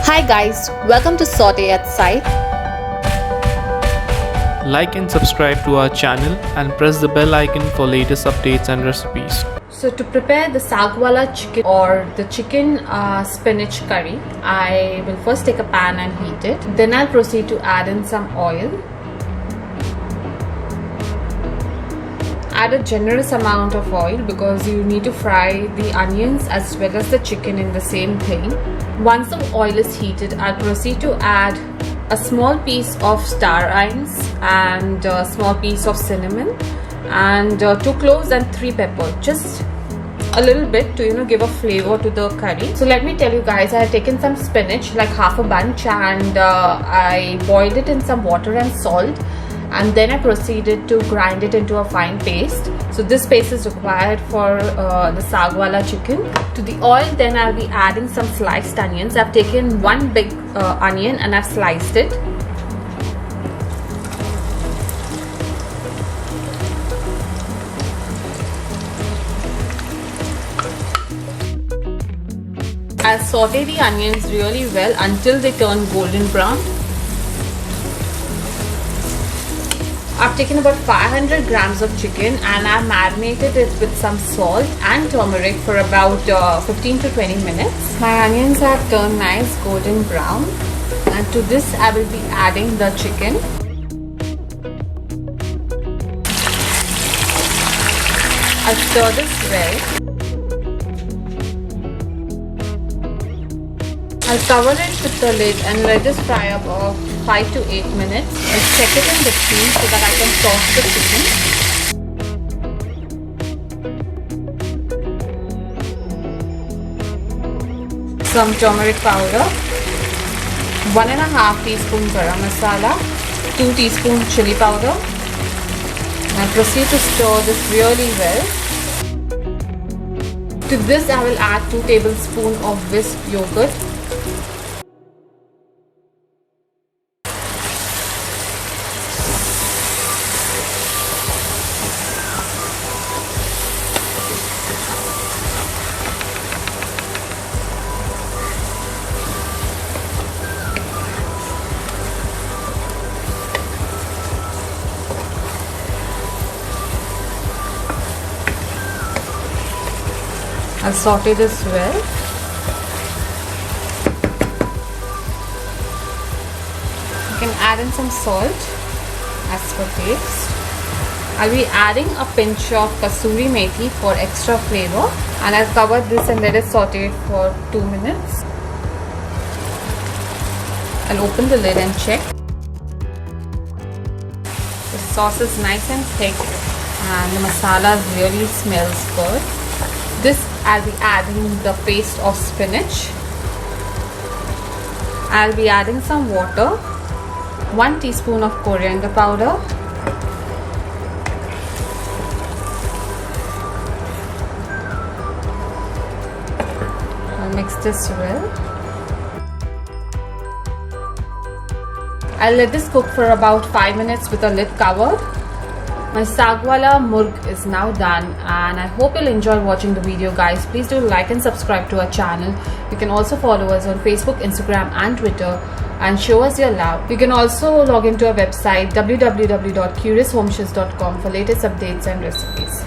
Hi guys, welcome to Saute at Saute. Like and subscribe to our channel and press the bell icon for latest updates and recipes. So to prepare the Saagwala chicken or the chicken spinach curry, I will first take a pan and heat it. Then I'll proceed to add in some oil. Add a generous amount of oil because you need to fry the onions as well as the chicken in the same thing. Once the oil is heated, I'll proceed to add a small piece of Star Anise and a small piece of cinnamon and 2 cloves and 3 peppers. Just a little bit to give a flavor to the curry. So let me tell you guys, I have taken some spinach, like half a bunch, and I boiled it in some water and salt, and then I proceeded to grind it into a fine paste. So this paste is required for the Saagwala chicken. To the oil, then I'll be adding some sliced onions. I've taken one big onion and I've sliced it. I'll saute the onions really well until they turn golden brown. I've taken about 500 grams of chicken and I've marinated it with some salt and turmeric for about 15 to 20 minutes. My onions have turned nice golden brown, and to this I will be adding the chicken. I'll stir this well. I'll cover it with the lid and let this fry about 5 to 8 minutes. I'll check it in between so that I can toss the chicken. Some turmeric powder, 1.5 teaspoon Garam Masala, 2 teaspoon chili powder. I'll proceed to stir this really well. To this I will add 2 tablespoons of whisked yogurt. I'll saute this well. You can add in some salt as per taste. I'll be adding a pinch of Kasuri Methi for extra flavor, and I'll cover this and let it saute for 2 minutes. I'll open the lid and check. The sauce is nice and thick and the masala really smells good. This I'll be adding the paste of spinach. I'll be adding some water, 1 teaspoon of coriander powder, I'll mix this well. I'll let this cook for about 5 minutes with the lid covered. My Saagwala Murgh is now done, and I hope you'll enjoy watching the video, guys. Please do like and subscribe to our channel. You can also follow us on Facebook, Instagram and Twitter and show us your love. You can also log into our website www.curioushomeissues.com for latest updates and recipes.